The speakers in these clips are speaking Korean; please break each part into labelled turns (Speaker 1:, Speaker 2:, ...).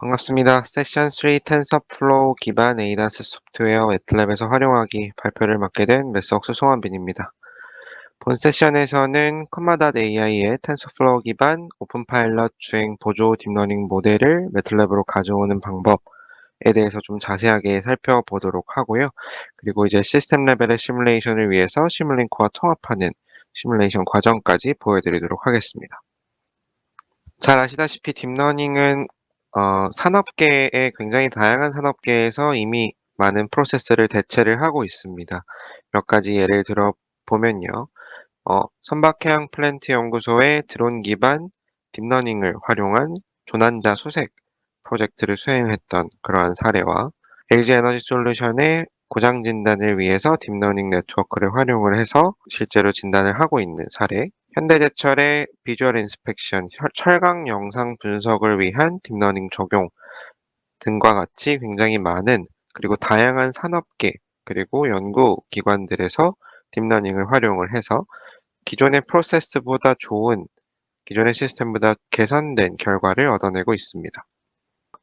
Speaker 1: 반갑습니다. 세션 3 텐서플로우 기반 ADAS 소프트웨어 애틀랩에서 활용하기 발표를 맡게 된 매스웍스 송한빈입니다. 본 세션에서는 컴마.ai의 텐서플로우 기반 오픈 파일럿 주행 보조 딥러닝 모델을 매틀랩으로 가져오는 방법에 대해서 좀 자세하게 살펴보도록 하고요. 그리고 이제 시스템 레벨의 시뮬레이션을 위해서 시뮬링크와 통합하는 시뮬레이션 과정까지 보여드리도록 하겠습니다. 잘 아시다시피 딥러닝은 산업계의 굉장히 다양한 산업계에서 이미 많은 프로세스를 대체를 하고 있습니다. 몇 가지 예를 들어 보면요. 선박해양 플랜트 연구소의 드론 기반 딥러닝을 활용한 조난자 수색 프로젝트를 수행했던 그러한 사례와 LG 에너지 솔루션의 고장 진단을 위해서 딥러닝 네트워크를 활용을 해서 실제로 진단을 하고 있는 사례, 현대제철의 비주얼 인스펙션, 철강 영상 분석을 위한 딥러닝 적용 등과 같이 굉장히 많은 그리고 다양한 산업계 그리고 연구기관들에서 딥러닝을 활용을 해서 기존의 프로세스보다 좋은 기존의 시스템보다 개선된 결과를 얻어내고 있습니다.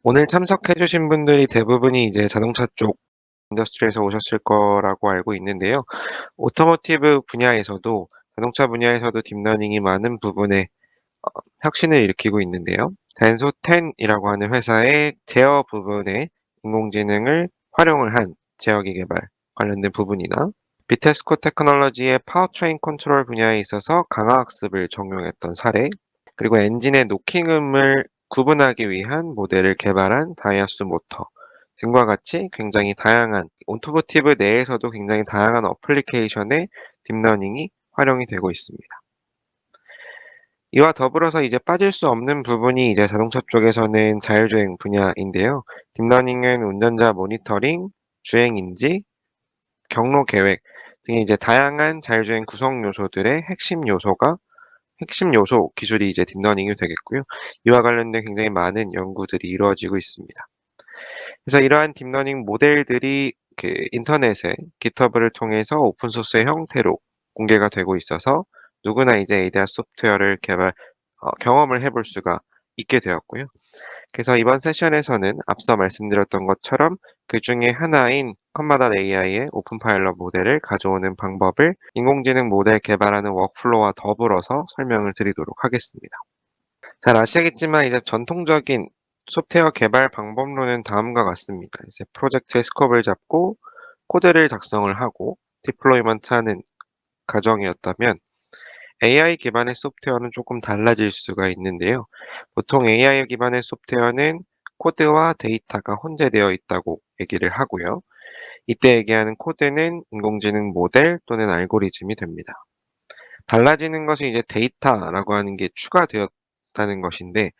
Speaker 1: 오늘 참석해주신 분들이 대부분이 이제 자동차 쪽 인더스트리에서 오셨을 거라고 알고 있는데요. 오토모티브 분야에서도 자동차 분야에서도 딥러닝이 많은 부분에 혁신을 일으키고 있는데요. 덴소 10이라고 하는 회사의 제어 부분에 인공지능을 활용을 한 제어기 개발 관련된 부분이나 비테스코 테크놀로지의 파워트레인 컨트롤 분야에 있어서 강화학습을 적용했던 사례, 그리고 엔진의 노킹음을 구분하기 위한 모델을 개발한 다이아스 모터 등과 같이 굉장히 다양한 오토모티브 내에서도 굉장히 다양한 어플리케이션에 딥러닝이 활용이 되고 있습니다. 이와 더불어서 이제 빠질 수 없는 부분이 이제 자동차 쪽에서는 자율주행 분야인데요. 딥러닝은 운전자 모니터링, 주행 인지, 경로 계획 등의 이제 다양한 자율주행 구성 요소들의 핵심 요소 기술이 이제 딥러닝이 되겠고요. 이와 관련된 굉장히 많은 연구들이 이루어지고 있습니다. 그래서 이러한 딥러닝 모델들이 그 인터넷에 GitHub를 통해서 오픈소스의 형태로 공개가 되고 있어서 누구나 이제 ADAS 소프트웨어를 경험을 해볼 수가 있게 되었고요. 그래서 이번 세션에서는 앞서 말씀드렸던 것처럼 그 중에 하나인 컴마.ai의 오픈 파일럿 모델을 가져오는 방법을 인공지능 모델 개발하는 워크플로우와 더불어서 설명을 드리도록 하겠습니다. 잘 아시겠지만 이제 전통적인 소프트웨어 개발 방법론은 다음과 같습니다. 이제 프로젝트의 스코프를 잡고 코드를 작성을 하고 디플로이먼트 하는 과정이었다면 AI 기반의 소프트웨어는 조금 달라질 수가 있는데요. 보통 AI 기반의 소프트웨어는 코드와 데이터가 혼재되어 있다고 얘기를 하고요. 이때 얘기하는 코드는 인공지능 모델 또는 알고리즘이 됩니다. 달라지는 것이 이제 데이터라고 하는 게 추가되었다는 것인데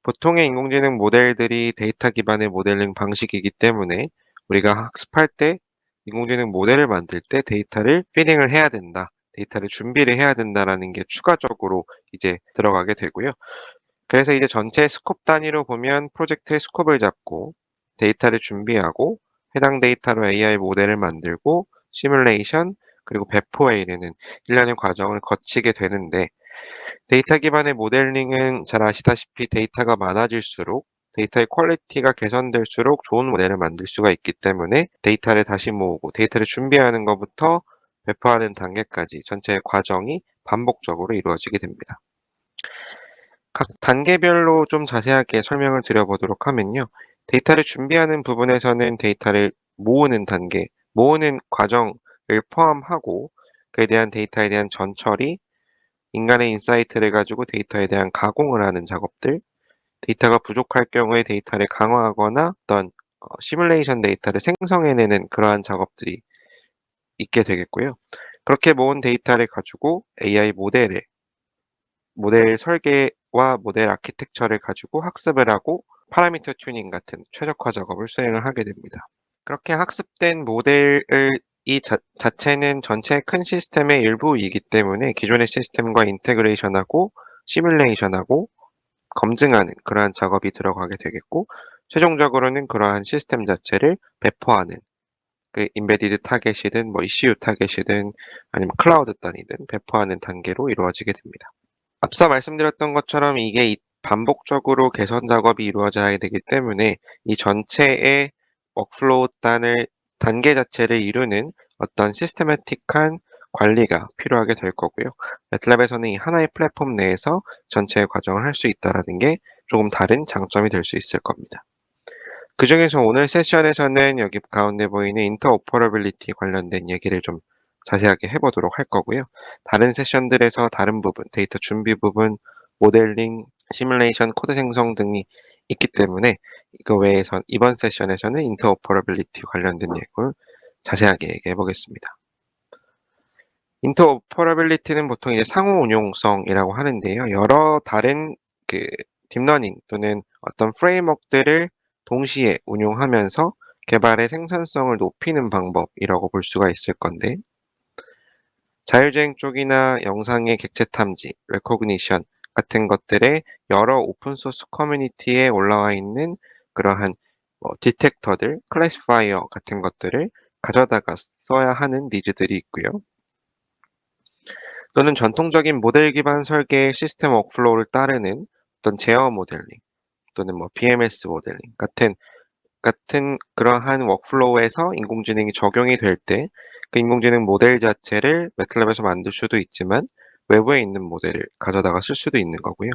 Speaker 1: 보통의 인공지능 모델들이 데이터 기반의 모델링 방식이기 때문에 우리가 학습할 때 인공지능 모델을 만들 때 데이터를 피딩을 해야 된다. 데이터를 준비를 해야 된다라는 게 추가적으로 이제 들어가게 되고요. 그래서 이제 전체 스콥 단위로 보면 프로젝트의 스콥을 잡고 데이터를 준비하고 해당 데이터로 AI 모델을 만들고 시뮬레이션 그리고 배포에 이르는 일련의 과정을 거치게 되는데 데이터 기반의 모델링은 잘 아시다시피 데이터가 많아질수록 데이터의 퀄리티가 개선될수록 좋은 모델을 만들 수가 있기 때문에 데이터를 다시 모으고 데이터를 준비하는 것부터 배포하는 단계까지 전체 과정이 반복적으로 이루어지게 됩니다. 각 단계별로 좀 자세하게 설명을 드려보도록 하면요. 데이터를 준비하는 부분에서는 데이터를 모으는 단계, 모으는 과정을 포함하고 그에 대한 데이터에 대한 전처리, 인간의 인사이트를 가지고 데이터에 대한 가공을 하는 작업들, 데이터가 부족할 경우에 데이터를 강화하거나 어떤 시뮬레이션 데이터를 생성해내는 그러한 작업들이 있게 되겠고요. 그렇게 모은 데이터를 가지고 AI 모델 설계와 모델 아키텍처를 가지고 학습을 하고 파라미터 튜닝 같은 최적화 작업을 수행을 하게 됩니다. 그렇게 학습된 모델을 자체는 전체 큰 시스템의 일부이기 때문에 기존의 시스템과 인테그레이션하고 시뮬레이션하고 검증하는 그러한 작업이 들어가게 되겠고 최종적으로는 그러한 시스템 자체를 배포하는 그 인베디드 타겟이든 뭐 ECU 타겟이든 아니면 클라우드 단위든 배포하는 단계로 이루어지게 됩니다. 앞서 말씀드렸던 것처럼 이게 반복적으로 개선 작업이 이루어져야 되기 때문에 이 전체의 워크플로우 단계 자체를 이루는 어떤 시스테매틱한 관리가 필요하게 될 거고요. 매틀랩에서는 이 하나의 플랫폼 내에서 전체의 과정을 할 수 있다는 게 조금 다른 장점이 될 수 있을 겁니다. 그중에서 오늘 세션에서는 여기 가운데 보이는 인터오퍼러빌리티 관련된 얘기를 좀 자세하게 해보도록 할 거고요. 다른 세션들에서 다른 부분, 데이터 준비 부분, 모델링, 시뮬레이션, 코드 생성 등이 있기 때문에 이거 외에서 이번 세션에서는 인터오퍼러빌리티 관련된 얘기를 자세하게 얘기해 보겠습니다. 인터오퍼러빌리티는 보통 이제 상호 운용성이라고 하는데요. 여러 다른 그 딥러닝 또는 어떤 프레임워크들을 동시에 운용하면서 개발의 생산성을 높이는 방법이라고 볼 수가 있을 건데, 자율주행 쪽이나 영상의 객체 탐지, 레코그니션 같은 것들에 여러 오픈소스 커뮤니티에 올라와 있는 그러한 디텍터들, 클래시파이어 같은 것들을 가져다가 써야 하는 니즈들이 있고요. 또는 전통적인 모델 기반 설계의 시스템 워크플로우를 따르는 어떤 제어 모델링 또는 BMS 모델링 같은 그러한 워크플로우에서 인공지능이 적용이 될 때 그 인공지능 모델 자체를 매틀랩에서 만들 수도 있지만 외부에 있는 모델을 가져다가 쓸 수도 있는 거고요.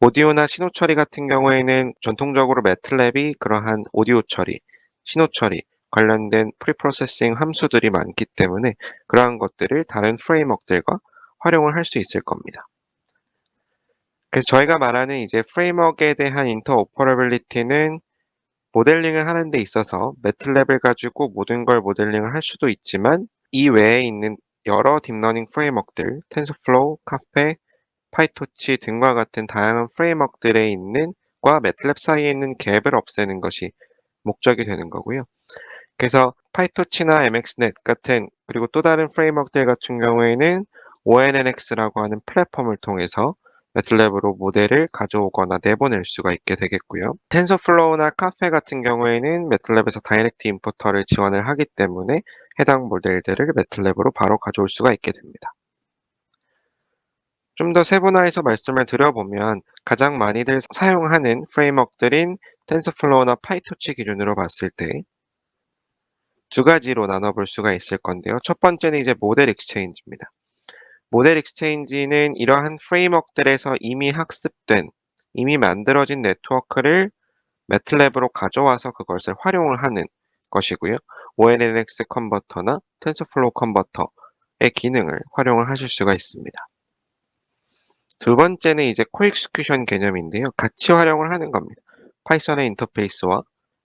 Speaker 1: 오디오나 신호 처리 같은 경우에는 전통적으로 매틀랩이 그러한 오디오 처리, 신호 처리 관련된 프리프로세싱 함수들이 많기 때문에 그러한 것들을 다른 프레임워크들과 활용을 할 수 있을 겁니다. 그래서 저희가 말하는 이제 프레임워크에 대한 인터오퍼러빌리티는 모델링을 하는 데 있어서 매틀랩을 가지고 모든 걸 모델링을 할 수도 있지만 이 외에 있는 여러 딥러닝 프레임워크들, 텐서플로우, 카페, 파이토치 등과 같은 다양한 프레임워크들에 있는 과 매틀랩 사이에 있는 갭을 없애는 것이 목적이 되는 거고요. 그래서 파이토치나 MXNet 같은 그리고 또 다른 프레임워크들 같은 경우에는 ONNX라고 하는 플랫폼을 통해서 매틀랩으로 모델을 가져오거나 내보낼 수가 있게 되겠고요. 텐서플로우나 카페 같은 경우에는 매틀랩에서 다이렉트 임포터를 지원을 하기 때문에 해당 모델들을 매틀랩으로 바로 가져올 수가 있게 됩니다. 좀 더 세분화해서 말씀을 드려보면 가장 많이들 사용하는 프레임워크들인 텐서플로우나 파이토치 기준으로 봤을 때 두 가지로 나눠볼 수가 있을 건데요. 첫 번째는 이제 모델 익스체인지입니다. 모델 익스체인지는 이러한 프레임워크들에서 이미 학습된, 이미 만들어진 네트워크를 매틀랩으로 가져와서 그것을 활용을 하는 것이고요. ONNX 컨버터나 텐서플로우 컨버터의 기능을 활용을 하실 수가 있습니다. 두 번째는 이제 코엑스큐션 개념인데요. 같이 활용을 하는 겁니다. 파이썬의 인터페이스와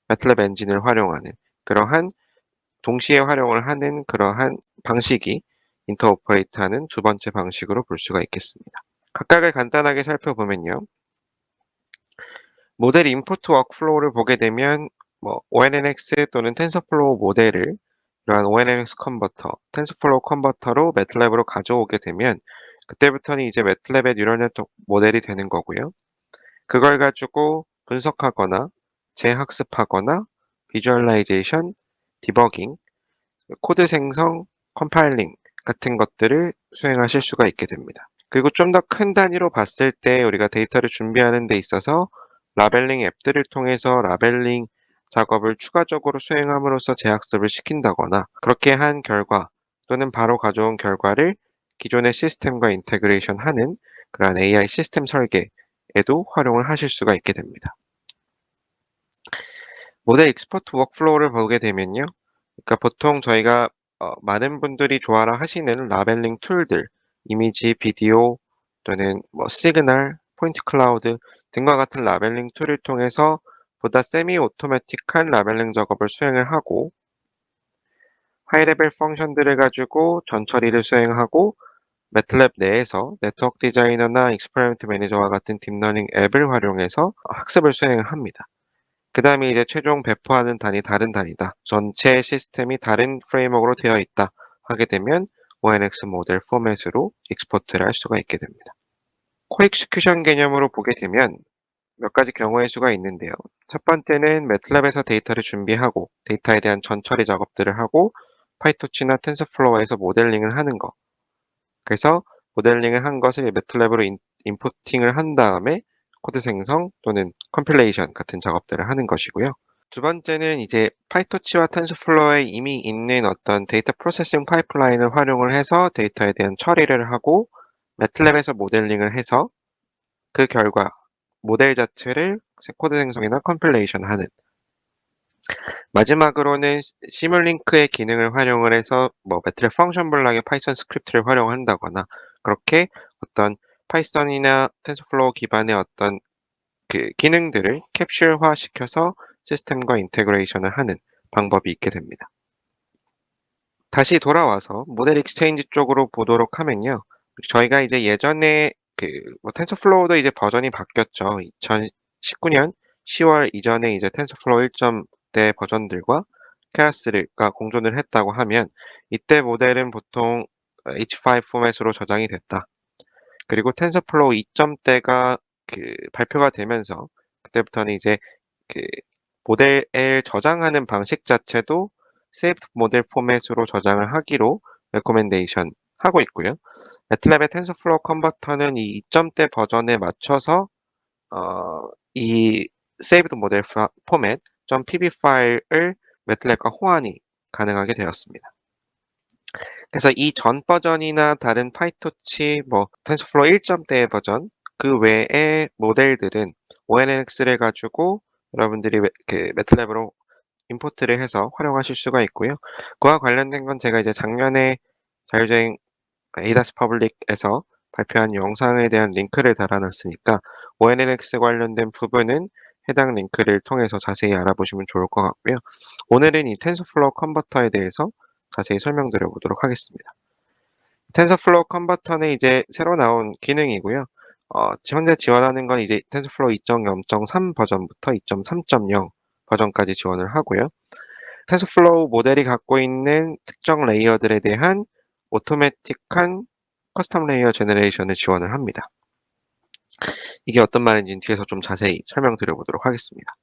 Speaker 1: 매틀랩 엔진을 활용하는 그러한 동시에 활용을 하는 그러한 방식이 인터오퍼레이트하는 두 번째 방식으로 볼 수가 있겠습니다. 각각을 간단하게 살펴보면요. 모델 임포트 워크플로우를 보게 되면 ONNX 또는 텐서플로우 모델을 이러한 ONNX 컨버터, 텐서플로우 컨버터로 매틀랩으로 가져오게 되면 그때부터는 이제 매틀랩의 뉴럴 네트워크 모델이 되는 거고요. 그걸 가지고 분석하거나 재학습하거나 비주얼라이제이션, 디버깅, 코드 생성, 컴파일링 같은 것들을 수행하실 수가 있게 됩니다. 그리고 좀 더 큰 단위로 봤을 때 우리가 데이터를 준비하는 데 있어서 라벨링 앱들을 통해서 라벨링 작업을 추가적으로 수행함으로써 재학습을 시킨다거나 그렇게 한 결과 또는 바로 가져온 결과를 기존의 시스템과 인테그레이션 하는 그러한 AI 시스템 설계에도 활용을 하실 수가 있게 됩니다. 모델 익스퍼트 워크플로우를 보게 되면요. 그러니까 보통 저희가 많은 분들이 좋아라 하시는 라벨링 툴들, 이미지, 비디오 또는 시그널, 포인트 클라우드 등과 같은 라벨링 툴을 통해서 보다 세미 오토매틱한 라벨링 작업을 수행을 하고 하이레벨 펑션들을 가지고 전처리를 수행하고 매틀랩 내에서 네트워크 디자이너나 익스페리먼트 매니저와 같은 딥러닝 앱을 활용해서 학습을 수행을 합니다. 그 다음에 이제 최종 배포하는 단위 다른 단위다. 전체 시스템이 다른 프레임워크로 되어 있다. 하게 되면 ONX 모델 포맷으로 익스포트를 할 수가 있게 됩니다. 코엑스큐션 개념으로 보게 되면 몇 가지 경우의 수가 있는데요. 첫 번째는 매틀랩에서 데이터를 준비하고 데이터에 대한 전처리 작업들을 하고 파이토치나 텐서플로우에서 모델링을 하는 거. 그래서 모델링을 한 것을 매틀랩으로 인푸팅을 한 다음에 코드 생성 또는 컴필레이션 같은 작업들을 하는 것이고요. 두 번째는 이제 파이토치와 텐sorflow에 이미 있는 어떤 데이터 프로세싱 파이프라인을 활용을 해서 데이터에 대한 처리를 하고 매틀랩에서 모델링을 해서 그 결과 모델 자체를 코드 생성이나 컴필레이션 하는, 마지막으로는 시뮬링크의 기능을 활용을 해서 뭐 매트랩 펑션 블락의 파이썬 스크립트를 활용한다거나 그렇게 어떤 파이썬이나 텐sorflow 기반의 어떤 그 기능들을 캡슐화 시켜서 시스템과 인테그레이션을 하는 방법이 있게 됩니다. 다시 돌아와서 모델 익스체인지 쪽으로 보도록 하면요. 저희가 이제 예전에 뭐 텐서플로우도 이제 버전이 바뀌었죠. 2019년 10월 이전에 이제 텐서플로우 1점대 버전들과 케라스가 공존을 했다고 하면 이때 모델은 보통 H5 포맷으로 저장이 됐다. 그리고 텐서플로우 2점대가 발표가 되면서 그때부터는 이제 그 모델을 저장하는 방식 자체도 세이프 모델 포맷으로 저장을 하기로 레코멘데이션 하고 있고요. 매틀랩의 텐서플로우 컨버터는 이 2점대 버전에 맞춰서 이 saved 모델 포맷 .pb 파일을 매틀랩과 호환이 가능하게 되었습니다. 그래서 이 전 버전이나 다른 파이토치, 뭐 텐서플로우 1점대의 버전 그 외의 모델들은 ONNX를 가지고 여러분들이 매틀랩으로 임포트를 해서 활용하실 수가 있고요. 그와 관련된 건 제가 이제 작년에 자율주행 ADAS 퍼블릭에서 발표한 영상에 대한 링크를 달아놨으니까 ONNX 관련된 부분은 해당 링크를 통해서 자세히 알아보시면 좋을 것 같고요. 오늘은 이 텐서플로우 컨버터에 대해서 자세히 설명드려 보도록 하겠습니다. 텐서플로우 컨버터는 이제 새로 나온 기능이고요. 현재 지원하는 건 이제 텐서플로우 2.0.3 버전부터 2.3.0 버전까지 지원을 하고요. 텐서플로우 모델이 갖고 있는 특정 레이어들에 대한 오토매틱한 커스텀 레이어 제너레이션을 지원을 합니다. 이게 어떤 말인지 뒤에서 좀 자세히 설명드려 보도록 하겠습니다.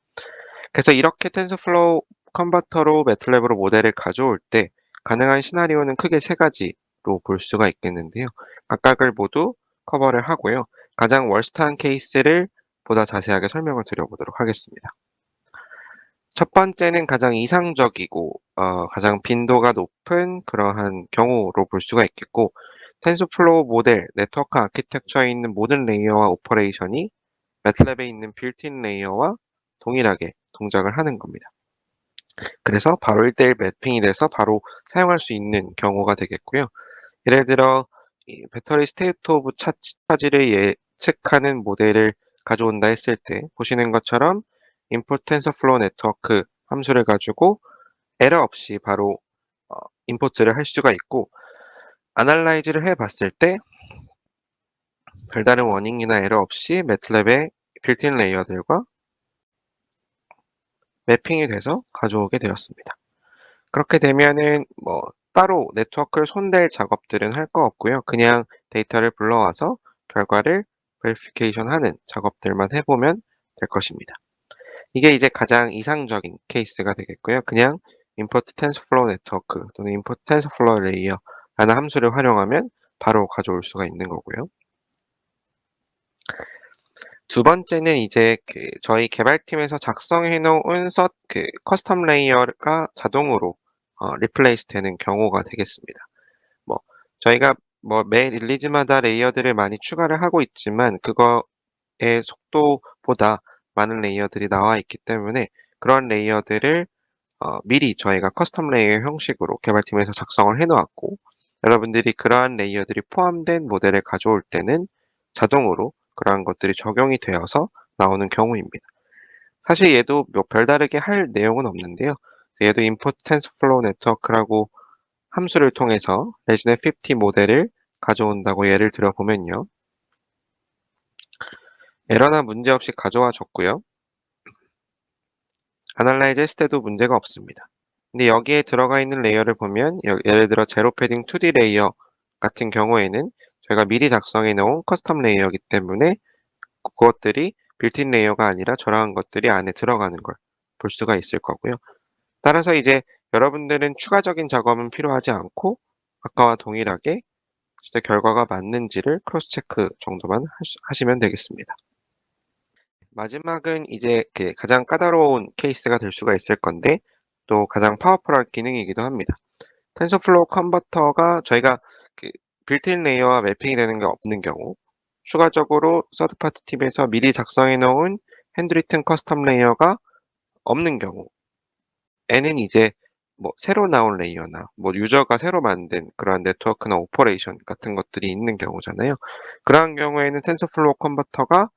Speaker 1: 그래서 이렇게 텐서플로우 컨버터로 매틀랩으로 모델을 가져올 때 가능한 시나리오는 크게 세 가지로 볼 수가 있겠는데요. 각각을 모두 커버를 하고요. 가장 월스트한 케이스를 보다 자세하게 설명을 드려보도록 하겠습니다. 첫 번째는 가장 이상적이고 가장 빈도가 높은 그러한 경우로 볼 수가 있겠고, 텐서플로우 모델 네트워크 아키텍처에 있는 모든 레이어와 오퍼레이션이 매틀랩에 있는 빌트인 레이어와 동일하게 동작을 하는 겁니다. 그래서 바로 1대1 매핑이 돼서 바로 사용할 수 있는 경우가 되겠고요. 예를 들어 이 배터리 스테이트 오브 차지를 예측하는 모델을 가져온다 했을 때 보시는 것처럼 import tensorflow 네트워크 함수를 가지고 에러 없이 바로 임포트를 할 수가 있고, 아날라이즈를 해봤을 때 별다른 워닝이나 에러 없이 매틀랩의 빌트인 레이어들과 매핑이 돼서 가져오게 되었습니다. 그렇게 되면은 뭐 따로 네트워크를 손댈 작업들은 할 거 없고요. 그냥 데이터를 불러와서 결과를 베리피케이션 하는 작업들만 해보면 될 것입니다. 이게 이제 가장 이상적인 케이스가 되겠고요. 그냥 import tensorflow 네트워크 또는 import tensorflow 레이어라는 함수를 활용하면 바로 가져올 수가 있는 거고요. 두 번째는 이제 저희 개발팀에서 작성해 놓은 커스텀 레이어가 자동으로 리플레이스 되는 경우가 되겠습니다. 뭐 저희가 뭐 매 릴리즈마다 레이어들을 많이 추가를 하고 있지만 그거의 속도보다 많은 레이어들이 나와 있기 때문에 그런 레이어들을 미리 저희가 커스텀 레이어 형식으로 개발팀에서 작성을 해 놓았고, 여러분들이 그러한 레이어들이 포함된 모델을 가져올 때는 자동으로 그러한 것들이 적용이 되어서 나오는 경우입니다. 사실 얘도 뭐 별다르게 할 내용은 없는데요. 얘도 import tensorflow network라고 함수를 통해서 레지넷 50 모델을 가져온다고 예를 들어 보면요. 에러나 문제 없이 가져와 줬고요. 아날라이즈 했을 때도 문제가 없습니다. 근데 여기에 들어가 있는 레이어를 보면 예를 들어 제로 패딩 2D 레이어 같은 경우에는 저희가 미리 작성해 놓은 커스텀 레이어이기 때문에 그것들이 빌트인 레이어가 아니라 저러한 것들이 안에 들어가는 걸 볼 수가 있을 거고요. 따라서 이제 여러분들은 추가적인 작업은 필요하지 않고 아까와 동일하게 실제 결과가 맞는지를 크로스 체크 정도만 하시면 되겠습니다. 마지막은 이제 가장 까다로운 케이스가 될 수가 있을 건데 또 가장 파워풀한 기능이기도 합니다. 텐서플로우 컨버터가 저희가 그 빌트인 레이어와 매핑이 되는 게 없는 경우, 추가적으로 서드파티 팁에서 미리 작성해 놓은 핸드리튼 커스텀 레이어가 없는 경우에는 이제 뭐 새로 나온 레이어나 뭐 유저가 새로 만든 그러한 네트워크나 오퍼레이션 같은 것들이 있는 경우잖아요. 그러한 경우에는 텐서플로우 컨버터가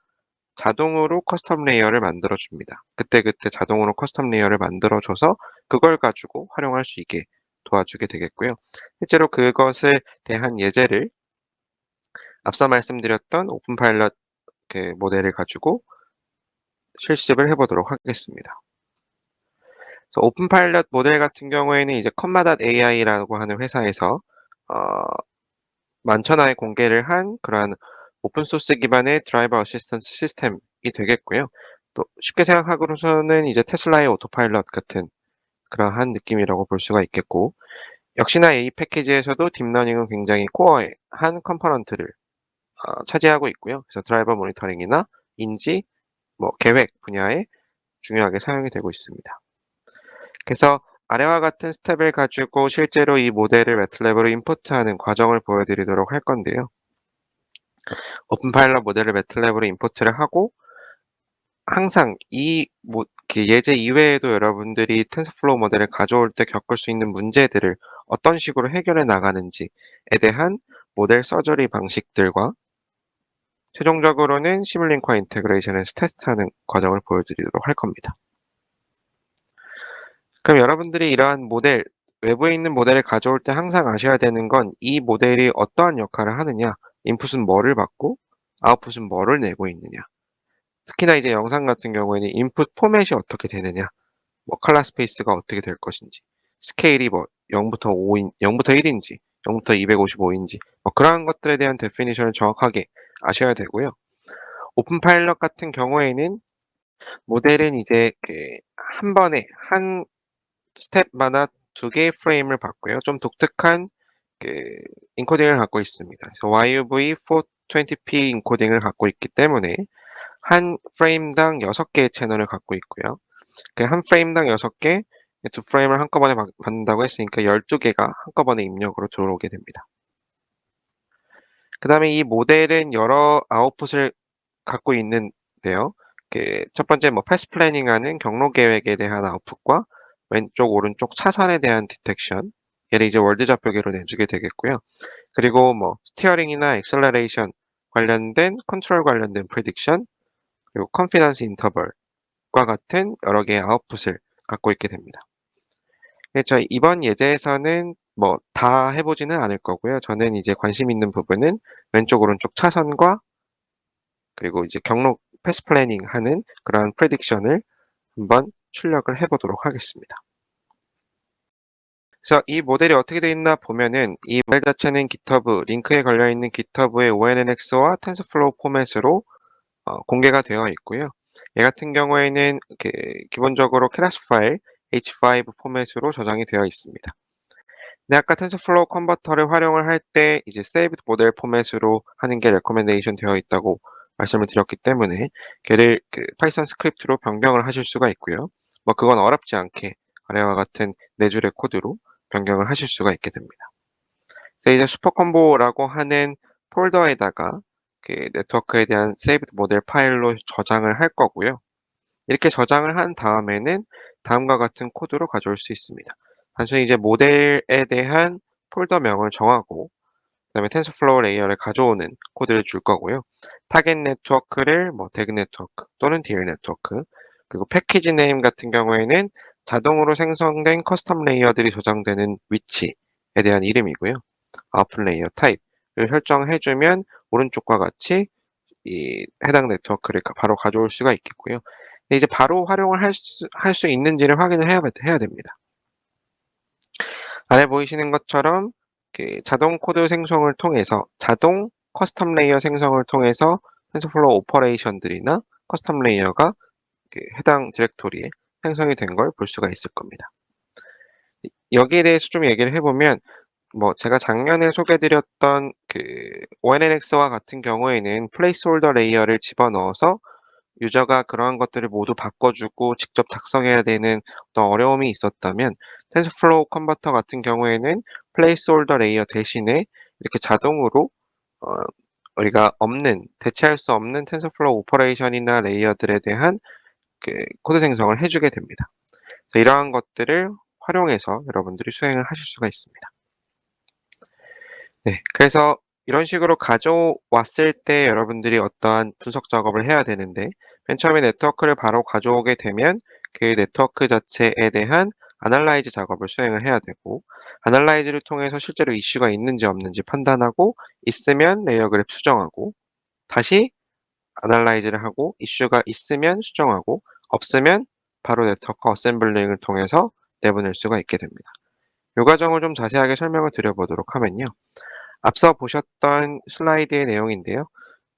Speaker 1: 자동으로 커스텀 레이어를 만들어 줍니다. 그때그때 자동으로 커스텀 레이어를 만들어 줘서 그걸 가지고 활용할 수 있게 도와주게 되겠고요. 실제로 그것에 대한 예제를 앞서 말씀드렸던 오픈 파일럿 모델을 가지고 실습을 해보도록 하겠습니다. 오픈 파일럿 모델 같은 경우에는 이제 comma.ai라고 하는 회사에서 어, 만천하에 공개를 한 그러한 오픈소스 기반의 드라이버 어시스턴스 시스템이 되겠고요. 또 쉽게 생각하고서는 이제 테슬라의 오토파일럿 같은 그러한 느낌이라고 볼 수가 있겠고, 역시나 A 패키지에서도 딥러닝은 굉장히 코어의 한 컴포넌트를 차지하고 있고요. 그래서 드라이버 모니터링이나 인지, 뭐 계획 분야에 중요하게 사용이 되고 있습니다. 그래서 아래와 같은 스텝을 가지고 실제로 이 모델을 매틀랩으로 임포트하는 과정을 보여드리도록 할 건데요. 오픈 파일럿 모델을 매틀랩으로 임포트를 하고 항상 예제 이외에도 여러분들이 텐서플로우 모델을 가져올 때 겪을 수 있는 문제들을 어떤 식으로 해결해 나가는지에 대한 모델 서저리 방식들과 최종적으로는 시뮬링크와 인테그레이션에서 테스트하는 과정을 보여드리도록 할 겁니다. 그럼 여러분들이 이러한 모델, 외부에 있는 모델을 가져올 때 항상 아셔야 되는 건 이 모델이 어떠한 역할을 하느냐, 인풋은 뭐를 받고 아웃풋은 뭐를 내고 있느냐. 특히나 이제 영상 같은 경우에는 인풋 포맷이 어떻게 되느냐, 뭐 컬러 스페이스가 어떻게 될 것인지, 스케일이 뭐 0부터 5인, 0부터 1인지, 0부터 255인지, 뭐 그러한 것들에 대한 데피니션을 정확하게 아셔야 되고요. 오픈 파일럿 같은 경우에는 모델은 이제 한 번에 한 스텝마다 두 개의 프레임을 받고요. 좀 독특한 그 인코딩을 갖고 있습니다. 그래서 YUV420p 인코딩을 갖고 있기 때문에 한 프레임당 6개의 채널을 갖고 있고요. 그 한 프레임당 6개, 두 프레임을 한꺼번에 받는다고 했으니까 12개가 한꺼번에 입력으로 들어오게 됩니다. 그 다음에 이 모델은 여러 아웃풋을 갖고 있는데요. 첫 번째 뭐 패스 플래닝 하는 경로 계획에 대한 아웃풋과 왼쪽, 오른쪽 차선에 대한 디텍션, 얘를 이제 월드 좌표계로 내주게 되겠고요. 그리고 뭐 스티어링이나 엑셀러레이션 관련된 컨트롤 관련된 프리딕션, 그리고 컨피던스 인터벌과 같은 여러 개의 아웃풋을 갖고 있게 됩니다. 저희 이번 예제에서는 뭐 다 해보지는 않을 거고요. 저는 이제 관심 있는 부분은 왼쪽, 오른쪽 차선과 그리고 이제 경로 패스 플래닝 하는 그런 프레딕션을 한번 출력을 해보도록 하겠습니다. 그래서 이 모델이 어떻게 되어 있나 보면은 이 모델 자체는 GitHub, 링크에 걸려있는 GitHub의 ONNX와 TensorFlow 포맷으로 공개가 되어 있고요. 얘 같은 경우에는 기본적으로 클래스 파일 H5 포맷으로 저장이 되어 있습니다. 근데 아까 텐서플로우 컨버터를 활용을 할 때 이제 saved 모델 포맷으로 하는 게 레코멘데이션 되어 있다고 말씀을 드렸기 때문에 걔를 파이썬 스크립트로 변경을 하실 수가 있고요. 뭐 그건 어렵지 않게 아래와 같은 네 줄의 코드로 변경을 하실 수가 있게 됩니다. 그래서 이제 슈퍼컴보라고 하는 폴더에다가 네트워크에 대한 saved 모델 파일로 저장을 할 거고요. 이렇게 저장을 한 다음에는 다음과 같은 코드로 가져올 수 있습니다. 단순히 이제 모델에 대한 폴더명을 정하고 그다음에 텐서플로우 레이어를 가져오는 코드를 줄 거고요. 타겟 네트워크를 뭐 대그 네트워크 또는 DL 네트워크, 그리고 패키지 네임 같은 경우에는 자동으로 생성된 커스텀 레이어들이 저장되는 위치에 대한 이름이고요. 아웃풋 레이어 타입을 설정해주면 오른쪽과 같이 이 해당 네트워크를 바로 가져올 수가 있겠고요. 근데 이제 바로 활용을 할 수 있는지를 확인을 해야 됩니다. 아래 보이시는 것처럼 자동 코드 생성을 통해서 자동 커스텀 레이어 생성을 통해서 텐서플로우 오퍼레이션들이나 커스텀 레이어가 해당 디렉토리에 생성이 된 걸 볼 수가 있을 겁니다. 여기에 대해서 좀 얘기를 해보면 제가 작년에 소개드렸던 ONNX와 같은 경우에는 플레이스홀더 레이어를 집어넣어서 유저가 그러한 것들을 모두 바꿔주고 직접 작성해야 되는 어떤 어려움이 있었다면, 텐서플로우 컨버터 같은 경우에는 플레이스홀더 레이어 대신에 이렇게 자동으로 어, 우리가 대체할 수 없는 텐서플로우 오퍼레이션이나 레이어들에 대한 코드 생성을 해주게 됩니다. 그래서 이러한 것들을 활용해서 여러분들이 수행을 하실 수가 있습니다. 네, 그래서 이런 식으로 가져왔을 때 여러분들이 어떠한 분석 작업을 해야 되는데, 맨 처음에 네트워크를 바로 가져오게 되면 그 네트워크 자체에 대한 아날라이즈 작업을 수행을 해야 되고, 아날라이즈를 통해서 실제로 이슈가 있는지 없는지 판단하고, 있으면 레이어 그래프 수정하고, 다시 아날라이즈를 하고, 이슈가 있으면 수정하고, 없으면 바로 네트워크 어셈블링을 통해서 내보낼 수가 있게 됩니다. 이 과정을 좀 자세하게 설명을 드려보도록 하면요. 앞서 보셨던 슬라이드의 내용인데요.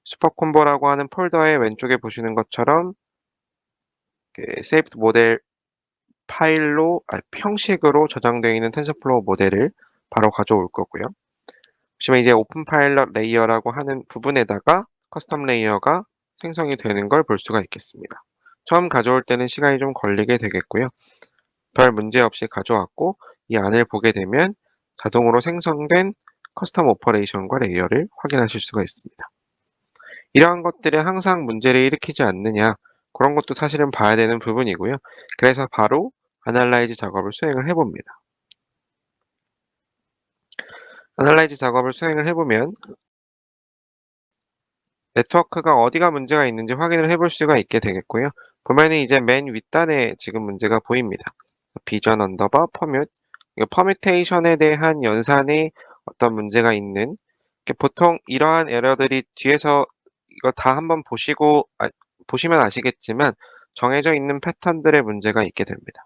Speaker 1: 슈퍼콤보라고 하는 폴더의 왼쪽에 보시는 것처럼 세이프드 모델 형식으로 저장되어 있는 텐서플로우 모델을 바로 가져올 거고요. 보시면 이제 오픈 파일럿 레이어라고 하는 부분에다가 커스텀 레이어가 생성이 되는 걸 볼 수가 있겠습니다. 처음 가져올 때는 시간이 좀 걸리게 되겠고요. 별 문제 없이 가져왔고, 이 안을 보게 되면 자동으로 생성된 커스텀 오퍼레이션과 레이어를 확인하실 수가 있습니다. 이러한 것들이 항상 문제를 일으키지 않느냐, 그런 것도 사실은 봐야 되는 부분이고요. 그래서 바로 아날라이즈 작업을 수행을 해봅니다. 아날라이즈 작업을 수행을 해보면 네트워크가 어디가 문제가 있는지 확인을 해볼 수가 있게 되겠고요. 보면은 이제 맨 윗단에 지금 문제가 보입니다. 비전 언더바 퍼뮤트, 퍼뮤테이션에 대한 연산에 어떤 문제가 있는, 보통 이러한 에러들이 뒤에서 이거 다 한번 보시면 아시겠지만 정해져 있는 패턴들의 문제가 있게 됩니다.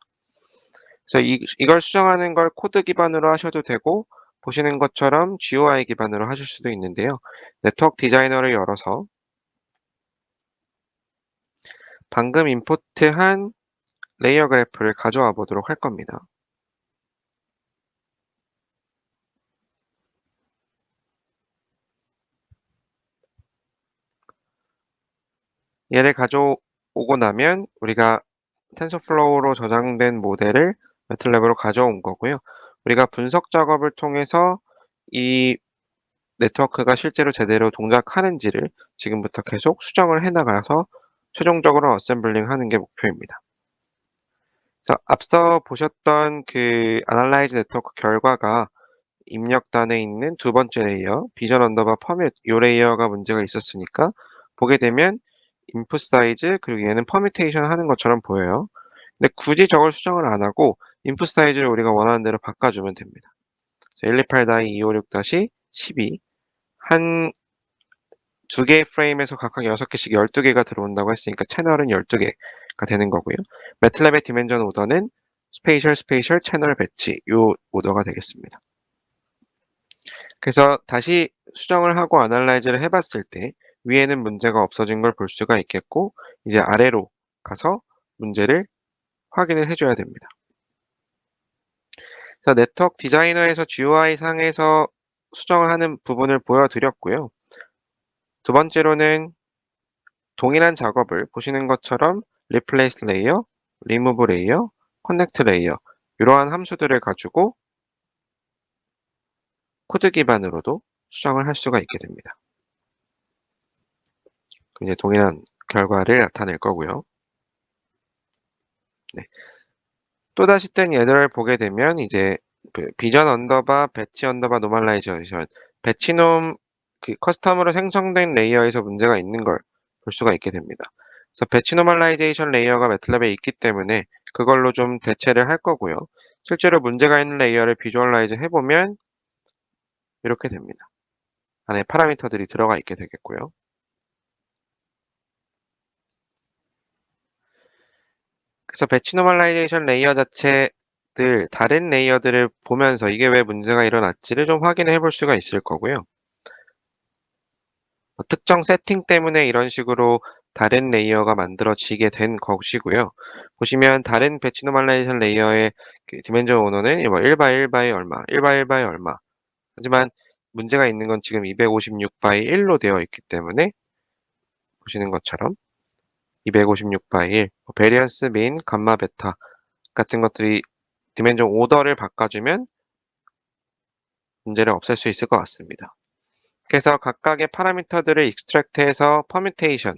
Speaker 1: 그래서 이걸 수정하는 걸 코드 기반으로 하셔도 되고, 보시는 것처럼 GUI 기반으로 하실 수도 있는데요. 네트워크 디자이너를 열어서 방금 임포트한 레이어 그래프를 가져와 보도록 할 겁니다. 얘를 가져오고 나면 우리가 텐서플로우로 저장된 모델을 매틀랩으로 가져온 거고요. 우리가 분석 작업을 통해서 이 네트워크가 실제로 제대로 동작하는지를 지금부터 계속 수정을 해나가서 최종적으로 어셈블링 하는 게 목표입니다. 자, 앞서 보셨던 아날라이즈 네트워크 결과가 입력단에 있는 두 번째 레이어, 비전 언더바 퍼밋, 이 레이어가 문제가 있었으니까 보게 되면 인풋 사이즈, 그리고 얘는 퍼뮤테이션 하는 것처럼 보여요. 근데 굳이 저걸 수정을 안 하고 인풋 사이즈를 우리가 원하는 대로 바꿔주면 됩니다. 128-256-12 한 두 개의 프레임에서 각각 6개씩 12개가 들어온다고 했으니까 채널은 12개가 되는 거고요. 매틀랩의 디멘전 오더는 스페이셜 채널 배치, 요 오더가 되겠습니다. 그래서 다시 수정을 하고 아날라이즈를 해봤을 때 위에는 문제가 없어진 걸 볼 수가 있겠고, 이제 아래로 가서 문제를 확인을 해줘야 됩니다. 자, 네트워크 디자이너에서 GUI 상에서 수정하는 부분을 보여드렸고요. 두 번째로는 동일한 작업을 보시는 것처럼 replace 레이어, remove 레이어, connect 레이어, 이러한 함수들을 가지고 코드 기반으로도 수정을 할 수가 있게 됩니다. 이제 동일한 결과를 나타낼 거고요. 네. 또다시 뜬 얘들을 보게 되면 이제 비전 언더바 배치 언더바 노멀라이제이션, 배치놈 커스텀으로 생성된 레이어에서 문제가 있는 걸 볼 수가 있게 됩니다. 그래서 배치 노멀라이제이션 레이어가 매틀랩에 있기 때문에 그걸로 좀 대체를 할 거고요. 실제로 문제가 있는 레이어를 비주얼라이즈 해보면 이렇게 됩니다. 안에 파라미터들이 들어가 있게 되겠고요. 그래서 배치 노멀라이제이션 레이어 다른 레이어들을 보면서 이게 왜 문제가 일어났지를 좀 확인해 볼 수가 있을 거고요. 특정 세팅 때문에 이런 식으로 다른 레이어가 만들어지게 된 것이고요. 보시면 다른 배치 노멀라이제이션 레이어의 디멘전 오너는 1 by 1 by 얼마, 1 by 1 by 얼마, 하지만 문제가 있는 건 지금 256 by 1로 되어 있기 때문에 보시는 것처럼 256 by 1, 베리언스, 민, 감마, 베타 같은 것들이 디멘전 오더를 바꿔주면 문제를 없앨 수 있을 것 같습니다. 그래서 각각의 파라미터들을 익스트랙트해서 퍼뮤테이션,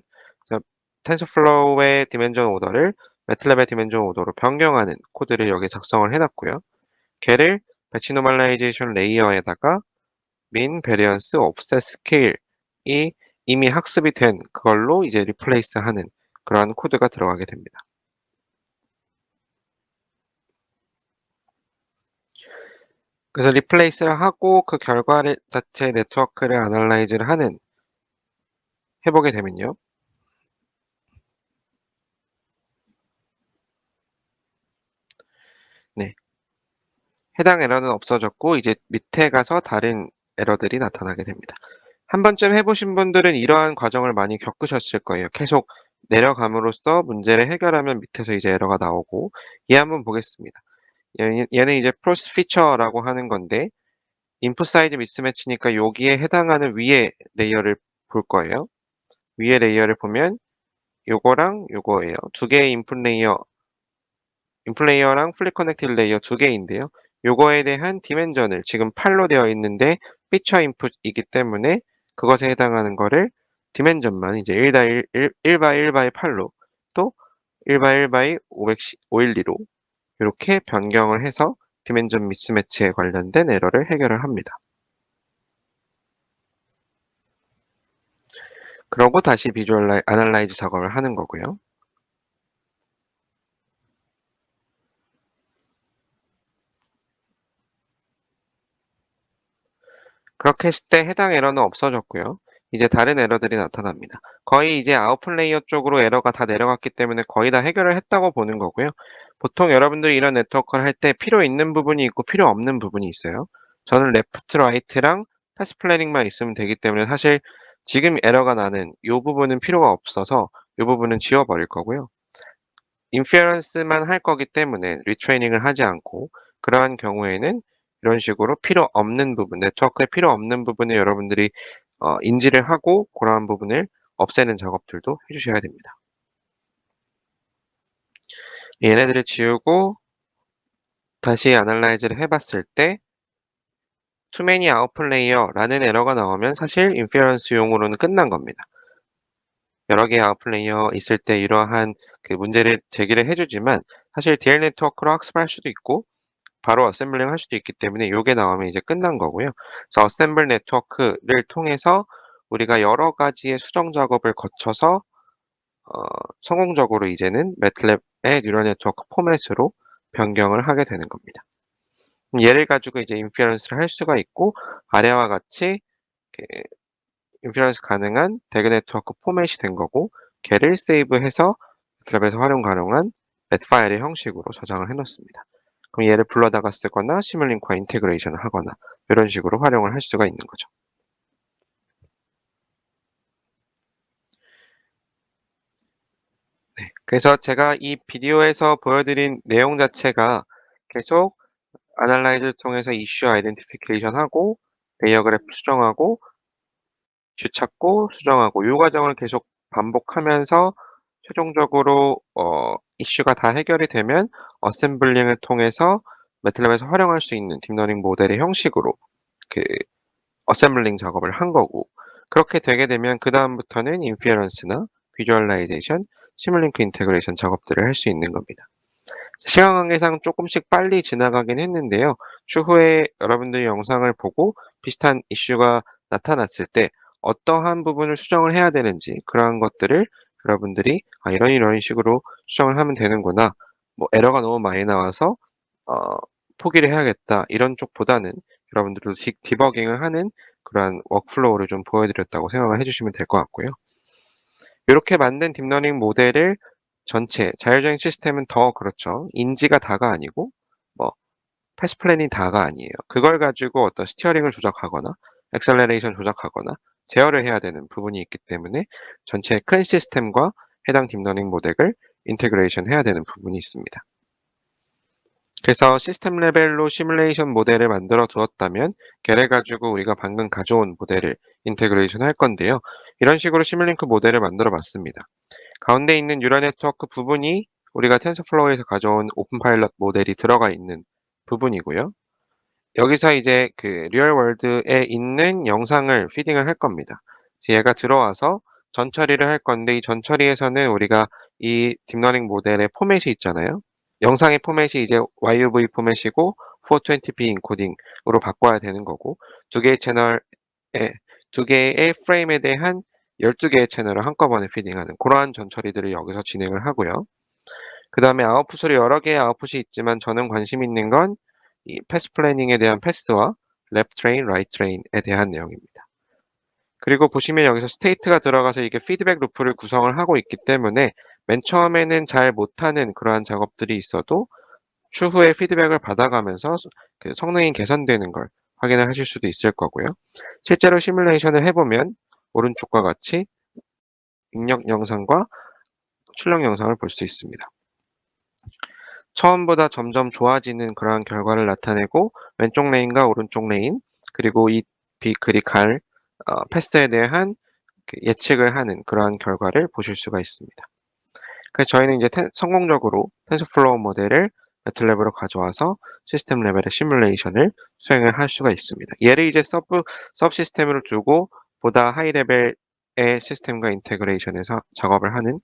Speaker 1: 텐서플로우의 디멘전 오더를 매틀랩의 디멘전 오더로 변경하는 코드를 여기에 작성을 해놨고요. 걔를 배치 노멀라이제이션 레이어에다가 민, 베리언스, 옵셋, 스케일이 이미 학습이 된 그걸로 이제 리플레이스 하는 그러한 코드가 들어가게 됩니다. 그래서 리플레이스를 하고 그 결과를 자체 네트워크를 애널라이즈를 하는 해보게 되면요. 네. 해당 에러는 없어졌고 이제 밑에 가서 다른 에러들이 나타나게 됩니다. 한 번쯤 해보신 분들은 이러한 과정을 많이 겪으셨을 거예요. 계속 내려감으로써 문제를 해결하면 밑에서 이제 에러가 나오고 얘 한번 보겠습니다. 얘는 이제 프로스 피처라고 하는 건데 인풋 사이즈 미스매치니까 여기에 해당하는 위에 레이어를 볼 거예요. 위에 레이어를 보면 요거랑 요거예요. 두 개의 인풋 레이어랑 플립 커넥티드 레이어 두 개인데요. 요거에 대한 디멘전을 지금 8로 되어 있는데 피처 인풋이기 때문에 그것에 해당하는 거를 디멘전만 이제 1 by 1 by 8로 또 1 by 1 by 512로 이렇게 변경을 해서 디멘전 미스매치에 관련된 에러를 해결을 합니다. 그러고 다시 비주얼 애널라이즈 작업을 하는 거고요. 그렇게 했을 때 해당 에러는 없어졌고요. 이제 다른 에러들이 나타납니다. 거의 이제 아웃풋 레이어 쪽으로 에러가 다 내려갔기 때문에 거의 다 해결을 했다고 보는 거고요. 보통 여러분들이 이런 네트워크를 할 때 필요 있는 부분이 있고 필요 없는 부분이 있어요. 저는 레프트, 라이트랑 패스 플래닝만 있으면 되기 때문에 사실 지금 에러가 나는 이 부분은 필요가 없어서 이 부분은 지워버릴 거고요. 인페런스만 할 거기 때문에 리트레이닝을 하지 않고 그러한 경우에는 이런 식으로 필요 없는 부분, 네트워크에 필요 없는 부분을 여러분들이 인지를 하고 그러한 부분을 없애는 작업들도 해주셔야 됩니다. 얘네들을 지우고 다시 애널라이즈를 해봤을 때 too many output layer라는 에러가 나오면 사실 인페런스용으로는 끝난 겁니다. 여러 개의 아웃풋 레이어 있을 때 이러한 그 문제를 제기를 해주지만 사실 DL 네트워크로 학습할 수도 있고 바로 어셈블링 할 수도 있기 때문에 요게 나오면 이제 끝난 거고요. 그래서 어셈블 네트워크를 통해서 우리가 여러 가지의 수정 작업을 거쳐서 성공적으로 이제는 매틀랩의 뉴럴 네트워크 포맷으로 변경을 하게 되는 겁니다. 얘를 가지고 이제 인피어런스를 할 수가 있고 아래와 같이 인피어런스 가능한 대그 네트워크 포맷이 된 거고 걔를 세이브해서 매틀랩에서 활용 가능한 맷 파일의 형식으로 저장을 해 놓습니다. 그럼 얘를 불러다가 쓰거나 시뮬링크와 인테그레이션을 하거나 이런 식으로 활용을 할 수가 있는 거죠. 네, 그래서 제가 이 비디오에서 보여드린 내용 자체가 계속 아날라이즈를 통해서 이슈 아이덴티피케이션 하고 레이어 그래프 수정하고 이슈 찾고 수정하고 이 과정을 계속 반복하면서 최종적으로 이슈가 다 해결이 되면 어셈블링을 통해서 매틀랩에서 활용할 수 있는 딥러닝 모델의 형식으로 그 어셈블링 작업을 한 거고 그렇게 되게 되면 그 다음부터는 인피어런스나 비주얼라이제이션, 시뮬링크 인테그레이션 작업들을 할 수 있는 겁니다. 시간 관계상 조금씩 빨리 지나가긴 했는데요. 추후에 여러분들이 영상을 보고 비슷한 이슈가 나타났을 때 어떠한 부분을 수정을 해야 되는지 그러한 것들을 여러분들이 이런 식으로 수정을 하면 되는구나. 뭐 에러가 너무 많이 나와서 어, 포기를 해야겠다. 이런 쪽보다는 여러분들도 디버깅을 하는 그러한 워크플로우를 좀 보여드렸다고 생각을 해주시면 될 것 같고요. 이렇게 만든 딥러닝 모델을 전체 자율주행 시스템은 더 그렇죠. 인지가 다가 아니고 뭐 패스 플랜이 다가 아니에요. 그걸 가지고 어떤 스티어링을 조작하거나 엑셀러레이션 조작하거나 제어를 해야 되는 부분이 있기 때문에 전체 큰 시스템과 해당 딥러닝 모델을 인테그레이션 해야 되는 부분이 있습니다. 그래서 시스템 레벨로 시뮬레이션 모델을 만들어 두었다면 걔를 가지고 우리가 방금 가져온 모델을 인테그레이션 할 건데요. 이런 식으로 시뮬링크 모델을 만들어 봤습니다. 가운데 있는 뉴럴 네트워크 부분이 우리가 텐서플로우에서 가져온 오픈 파일럿 모델이 들어가 있는 부분이고요. 여기서 이제 그 리얼 월드에 있는 영상을 피딩을 할 겁니다. 얘가 들어와서 전처리를 할 건데 이 전처리에서는 우리가 이 딥러닝 모델의 포맷이 있잖아요. 영상의 포맷이 이제 YUV 포맷이고 420p 인코딩으로 바꿔야 되는 거고 두 개의 채널에 두 개의 프레임에 대한 12개의 채널을 한꺼번에 피딩하는 그러한 전처리들을 여기서 진행을 하고요. 그 다음에 아웃풋으로 여러 개의 아웃풋이 있지만 저는 관심 있는 건 이 패스 플래닝에 대한 패스와 left train, right train에 대한 내용입니다. 그리고 보시면 여기서 스테이트가 들어가서 이게 피드백 루프를 구성을 하고 있기 때문에 맨 처음에는 잘 못하는 그러한 작업들이 있어도 추후에 피드백을 받아가면서 그 성능이 개선되는 걸 확인을 하실 수도 있을 거고요. 실제로 시뮬레이션을 해보면 오른쪽과 같이 입력 영상과 출력 영상을 볼 수 있습니다. 처음보다 점점 좋아지는 그러한 결과를 나타내고 왼쪽 레인과 오른쪽 레인 그리고 이 비클이 갈 패스에 대한 그 예측을 하는 그러한 결과를 보실 수가 있습니다. 그래서 저희는 이제 성공적으로 텐서플로우 모델을 매틀랩으로 가져와서 시스템 레벨의 시뮬레이션을 수행을 할 수가 있습니다. 얘를 이제 서브 시스템으로 두고 보다 하이 레벨의 시스템과 인테그레이션에서 작업을 하는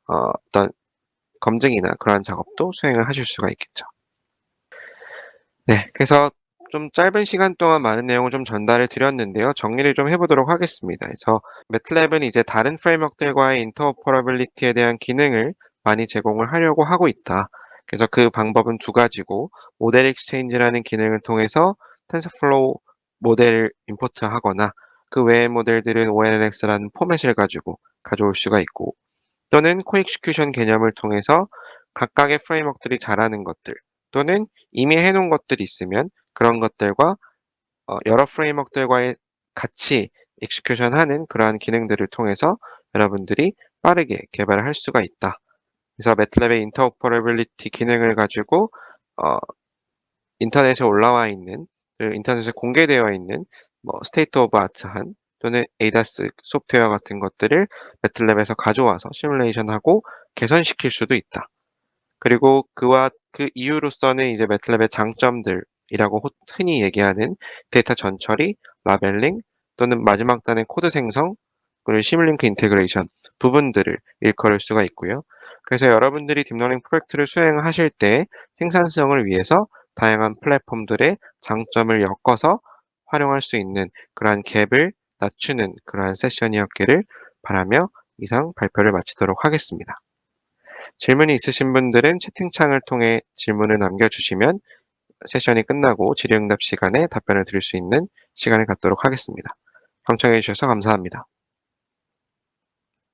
Speaker 1: 어떤 검증이나 그러한 작업도 수행을 하실 수가 있겠죠. 네, 그래서 좀 짧은 시간 동안 많은 내용을 좀 전달을 드렸는데요. 정리를 좀 해보도록 하겠습니다. 그래서 매틀랩은 이제 다른 프레임워크들과의 인터오퍼러빌리티에 대한 기능을 많이 제공을 하려고 하고 있다. 그래서 그 방법은 두 가지고 모델 익스체인지라는 기능을 통해서 텐서플로우 모델을 임포트하거나 그 외의 모델들은 ONNX라는 포맷을 가지고 가져올 수가 있고 또는 코엑스큐션 개념을 통해서 각각의 프레임워크들이 잘하는 것들 또는 이미 해놓은 것들이 있으면 그런 것들과 여러 프레임워크들과의 같이 익스큐션하는 그러한 기능들을 통해서 여러분들이 빠르게 개발을 할 수가 있다. 그래서 매틀랩의 인터오퍼러빌리티 기능을 가지고 어, 인터넷에 올라와 있는 인터넷에 공개되어 있는 뭐 스테이트 오브 아트한 또는 에이다스 소프트웨어 같은 것들을 매틀랩에서 가져와서 시뮬레이션하고 개선시킬 수도 있다. 그리고 그와 그 이유로서는 이제 매틀랩의 장점들이라고 흔히 얘기하는 데이터 전처리, 라벨링 또는 마지막 단의 코드 생성 그리고 시뮬링크 인테그레이션 부분들을 일컬을 수가 있고요. 그래서 여러분들이 딥러닝 프로젝트를 수행하실 때 생산성을 위해서 다양한 플랫폼들의 장점을 엮어서 활용할 수 있는 그러한 갭을 낮추는 그러한 세션이었기를 바라며 이상 발표를 마치도록 하겠습니다. 질문이 있으신 분들은 채팅창을 통해 질문을 남겨주시면 세션이 끝나고 질의응답 시간에 답변을 드릴 수 있는 시간을 갖도록 하겠습니다. 경청해 주셔서 감사합니다.